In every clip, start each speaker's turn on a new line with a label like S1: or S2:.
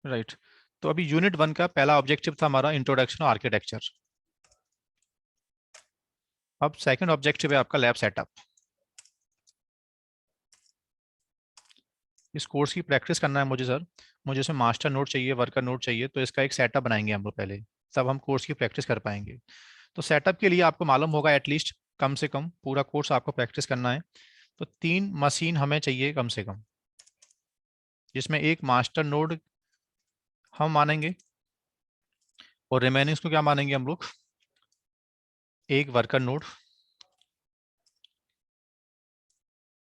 S1: Right. तो अभी unit 1 का पहला ऑब्जेक्टिव था हमारा इंट्रोडक्शन आर्किटेक्चर। अब सेकंड ऑब्जेक्टिव है आपका लैब सेटअप। इस कोर्स की प्रैक्टिस करना है मुझे सर। मुझे इसमें मास्टर नोट चाहिए, वर्कर नोट चाहिए, तो इसका एक सेटअप बनाएंगे हम लोग पहले, तब हम कोर्स की प्रैक्टिस कर पाएंगे। तो सेटअप के लिए आपको मालूम होगा एटलीस्ट कम से कम पूरा कोर्स आपको प्रैक्टिस करना है, तो 3 मशीन हमें चाहिए कम से कम, जिसमें एक मास्टर नोड हम मानेंगे और रिमेनिंग्स को क्या मानेंगे हम लोग, एक वर्कर नोड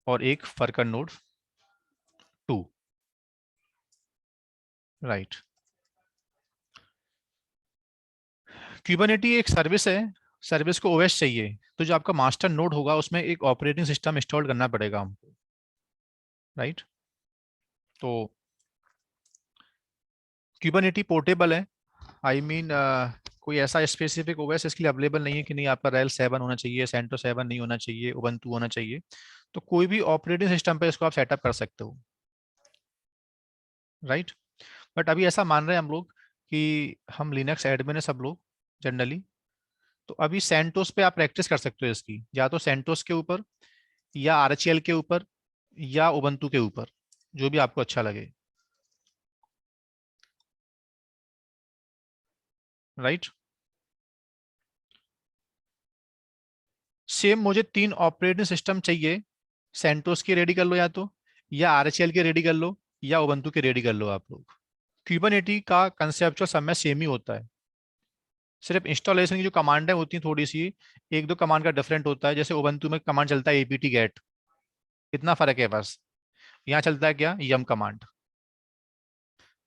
S1: और एक वर्कर नोड 2। राइट। क्यूबरनेटी एक सर्विस है, सर्विस को ओएस चाहिए, तो जो आपका मास्टर नोड होगा उसमें एक ऑपरेटिंग सिस्टम इंस्टॉल करना पड़ेगा हमको। राइट। तो क्यूबरनेटी पोर्टेबल है, आई मीन कोई ऐसा स्पेसिफिक ओएस इसके लिए अवेलेबल नहीं है कि नहीं आपका रेल 7 होना चाहिए, सेंटो 7 नहीं होना चाहिए, उबंटू होना चाहिए। तो कोई भी ऑपरेटिंग सिस्टम पे इसको आप सेटअप कर सकते हो। राइट। बट अभी ऐसा मान रहे हैं हम लोग कि हम लिनक्स एडमिन है सब लोग जनरली, तो अभी सेंटोस पे आप प्रैक्टिस कर सकते हो इसकी, या तो सेंटोस के ऊपर या आरएचएल के ऊपर या उबंटू के ऊपर, जो भी आपको अच्छा लगे। राइट। सेम मुझे 3 ऑपरेटिंग सिस्टम चाहिए, सेंटोस के रेडी कर लो या तो, या आरएचएल के रेडी कर लो, या उबंटू के रेडी कर लो आप लोग। क्यूबरनेटी का कंसेप्चुअल सब में सेम ही होता है, सिर्फ इंस्टॉलेशन की जो कमांडें होती हैं थोड़ी सी, एक दो कमांड का डिफरेंट होता है। जैसे उबंटू में कमांड चलता है एपीटी गेट, इतना फर्क है बस। यहाँ चलता है क्या, यम कमांड।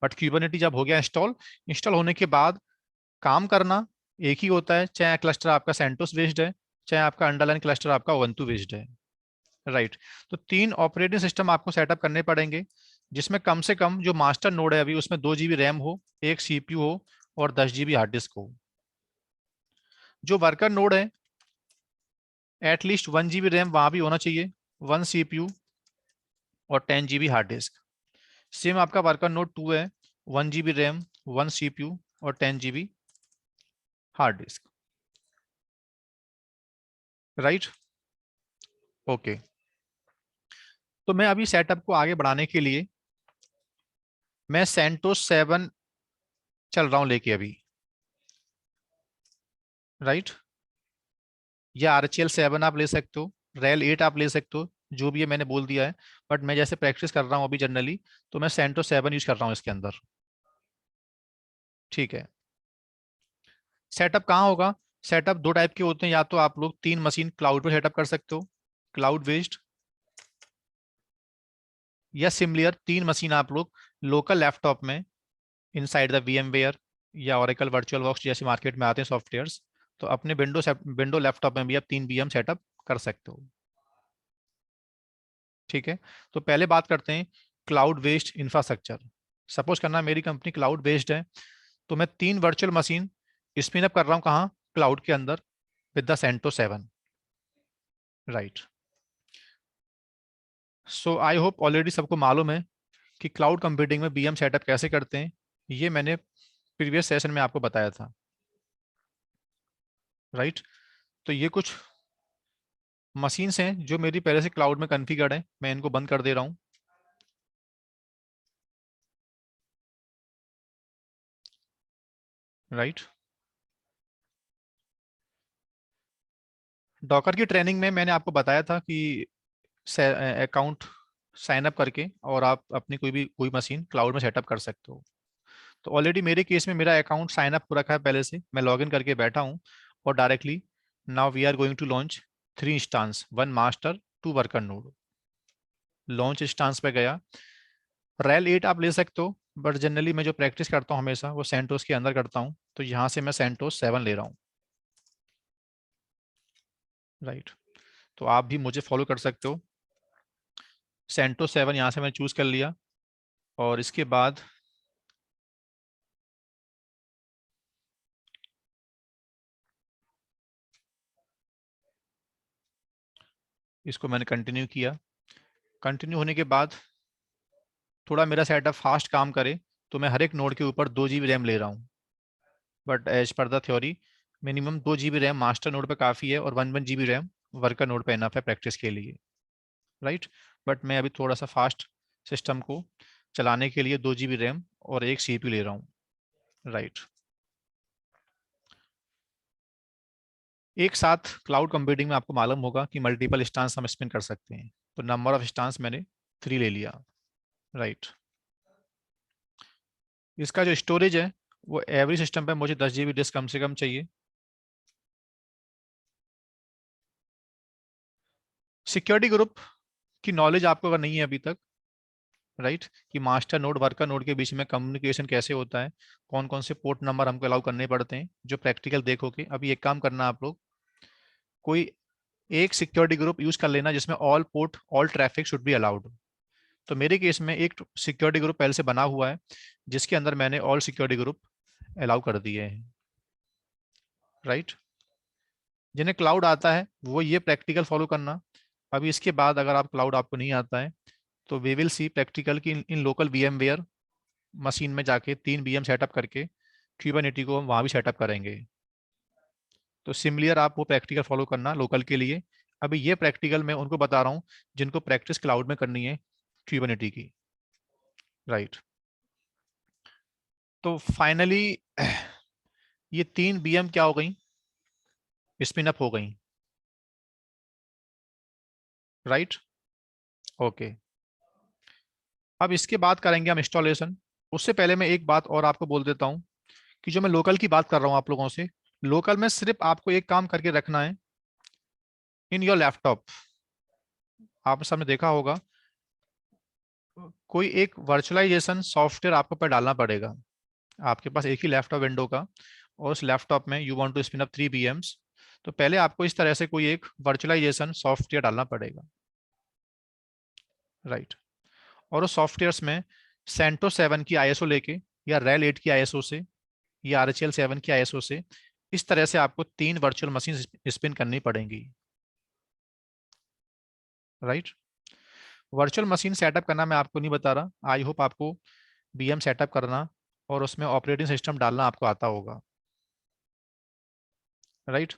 S1: बट क्यूबरनेटी जब हो गया इंस्टॉल, इंस्टॉल होने के बाद काम करना एक ही होता है, चाहे क्लस्टर आपका सेंटोस बेस्ड है, चाहे आपका अंडरलाइन क्लस्टर आपका उबंटू बेस्ड है। राइट। तो 3 ऑपरेटिंग सिस्टम आपको सेटअप करने पड़ेंगे, जिसमें कम से कम जो मास्टर नोड है अभी उसमें 2 GB रैम हो, एक सीपीयू हो और 10 GB हार्ड डिस्क हो। जो वर्कर नोड है एटलीस्ट 1 GB रैम वहां भी होना चाहिए, 1 CPU और 10 GB हार्ड डिस्क। सेम आपका वर्कर नोड 2 है, 1 GB रैम, 1 CPU और 10 GB hard disk. Right. Okay. तो मैं अभी सेटअप को आगे बढ़ाने के लिए मैं सेंटोस 7 चल रहा हूं लेके अभी। राइट। या आरएचएल 7 आप ले सकते हो, रेल 8 आप ले सकते हो, जो भी है मैंने बोल दिया है। बट मैं जैसे प्रैक्टिस कर रहा हूँ अभी जनरली, तो मैं सेंटो 7 यूज कर रहा हूँ इसके अंदर। ठीक है। सेटअप कहाँ होगा, सेटअप 2 टाइप के होते हैं, या तो आप लोग 3 मशीन क्लाउड पे सेटअप कर सकते हो, क्लाउड बेस्ड, या सिमिलर 3 मशीन आप लोग लोकल लैपटॉप में इनसाइड द VMware या Oracle वर्चुअल बॉक्स जैसे मार्केट में आते हैं सॉफ्टवेयर्स, तो अपने विंडो लैपटॉप में भी आप 3 VM सेटअप कर सकते हो। ठीक है। तो पहले बात करते हैं क्लाउड बेस्ड इंफ्रास्ट्रक्चर। सपोज करना मेरी कंपनी क्लाउड बेस्ड है, तो मैं 3 वर्चुअल मशीन स्पिन अप कर रहा हूँ कहाँ, क्लाउड के अंदर, with the CentOS 7। Right. So I hope already सबको मालूम है कि क्लाउड कंप्यूटिंग में बीएम सेटअप कैसे करते हैं, ये मैंने प्रीवियस सेशन में आपको बताया था। राइट। तो ये कुछ मशीन्स हैं जो मेरी पहले से क्लाउड में कॉन्फ़िगर्ड है, मैं इनको बंद कर दे रहा हूँ। राइट। डॉकर की ट्रेनिंग में मैंने आपको बताया था कि अकाउंट साइन अप करके और आप अपनी कोई मशीन क्लाउड में सेटअप कर सकते हो। तो ऑलरेडी मेरे केस में मेरा अकाउंट साइन अप हो रखा है पहले से, मैं लॉगिन करके बैठा हूँ और directly now we are going to launch 3 instance, 1 master 2 worker node. Launch instance पे गया, रेल 8 आप ले सकते हो, बट जनरली मैं जो प्रैक्टिस करता हूँ हमेशा वो सेंटोस के अंदर करता हूँ, तो यहाँ से मैं सेंटोस 7 ले रहा हूँ। राइट। तो आप भी मुझे फॉलो कर सकते हो। सेंटोस 7 यहाँ से मैंने चूज कर लिया, और इसके बाद इसको मैंने कंटिन्यू किया। कंटिन्यू होने के बाद थोड़ा मेरा सेटअप फास्ट काम करे, तो मैं हर एक नोड के ऊपर 2 GB रैम ले रहा हूँ, but as per the theory minimum 2 GB RAM master node पे काफ़ी है और 1 GB रैम वर्कर नोड पे इनफ है प्रैक्टिस के लिए, राइट। बट मैं अभी थोड़ा सा फास्ट सिस्टम को चलाने के लिए 2 GB रैम और एक CPU ले रहा हूँ, राइट। एक साथ क्लाउड कंप्यूटिंग में आपको मालूम होगा कि मल्टीपल इंस्टांस हम स्पिन कर सकते हैं, तो नंबर ऑफ इंस्टांस मैंने 3 ले लिया, राइट। इसका जो स्टोरेज है वो एवरी सिस्टम पे मुझे 10 GB डिस्क कम से कम चाहिए। सिक्योरिटी ग्रुप की नॉलेज आपको अगर नहीं है अभी तक, राइट, कि मास्टर नोड वर्कर नोड के बीच में कम्युनिकेशन कैसे होता है, कौन कौन से पोर्ट नंबर हमको अलाउ करने पड़ते हैं, जो प्रैक्टिकल देखोगे। अभी एक काम करना आप लोग, कोई एक सिक्योरिटी ग्रुप यूज कर लेना जिसमें all port all traffic should be allowed. तो मेरे केस में एक सिक्योरिटी ग्रुप पहले से बना हुआ है जिसके अंदर मैंने ऑल सिक्योरिटी ग्रुप अलाउ कर दिए हैं, राइट। जिन्हें क्लाउड आता है वो ये प्रैक्टिकल फॉलो करना। अभी इसके बाद अगर आप क्लाउड आपको नहीं आता है तो वी विल सी प्रैक्टिकल की इन लोकल VMware मशीन में जाके 3 VM सेटअप करके क्यूबरनेटी को हम वहाँ भी सेटअप करेंगे। तो सिमिलर आप वो प्रैक्टिकल फॉलो करना लोकल के लिए। अभी ये प्रैक्टिकल मैं उनको बता रहा हूँ जिनको प्रैक्टिस क्लाउड में करनी है क्यूबरनेटी की, राइट। तो फाइनली ये 3 VM क्या हो गई, स्पिन अप हो गई, राइट, ओके। अब इसके बाद करेंगे हम इंस्टॉलेशन। उससे पहले मैं एक बात और आपको बोल देता हूँ कि जो मैं लोकल की बात कर रहा हूँ आप लोगों से, लोकल में सिर्फ आपको एक काम करके रखना है। इन योर लैपटॉप आपने सामने देखा होगा कोई एक वर्चुअलाइजेशन सॉफ्टवेयर आपको पर डालना पड़ेगा। आपके पास एक ही लैपटॉप विंडो का और उस लैपटॉप में you want to spin up 3 VMs, तो पहले आपको इस तरह से कोई एक वर्चुअलाइजेशन सॉफ्टवेयर डालना पड़ेगा, राइट। और उस सॉफ्टवेयर्स में सेंटो 7 की ISO लेके या रेल 8 की ISO से या RHEL 7 की ISO से इस तरह से आपको 3 वर्चुअल मशीन स्पिन करनी पड़ेंगी, राइट। वर्चुअल मशीन सेटअप करना मैं आपको नहीं बता रहा, आई होप आपको VM सेटअप करना और उसमें ऑपरेटिंग सिस्टम डालना आपको आता होगा, राइट।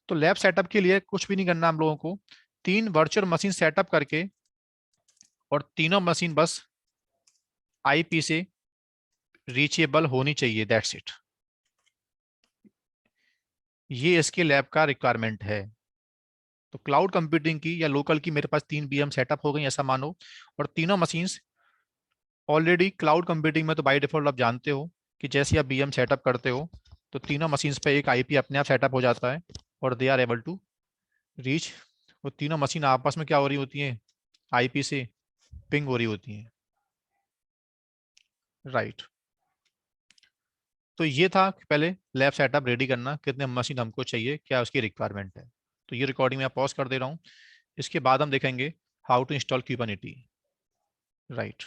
S1: तो लैब सेटअप के लिए कुछ भी नहीं करना हम लोगों को, 3 वर्चुअल मशीन सेटअप करके और तीनों मशीन बस IP से रीचेबल होनी चाहिए, दैट्स इट। ये इसके लैब का रिक्वायरमेंट है। तो क्लाउड कंप्यूटिंग की या लोकल की मेरे पास 3 VM सेटअप हो गई ऐसा मानो, और तीनों मशीन्स ऑलरेडी क्लाउड कंप्यूटिंग में तो बाय डिफॉल्ट आप जानते हो कि जैसे आप VM सेटअप करते हो तो तीनों मशीन्स पे एक IP अपने आप सेटअप हो जाता है और they are able to reach. वो तीनों मशीन आपस में क्या हो रही होती हैं, IP से पिंग हो रही होती हैं, राइट। तो ये था कि पहले लैब सेटअप रेडी करना, कितने मशीन हमको चाहिए, क्या उसकी रिक्वायरमेंट है। तो ये रिकॉर्डिंग मैं पॉज कर दे रहा हूँ। इसके बाद हम देखेंगे हाउ टू इंस्टॉल क्यूबरनेटी, राइट।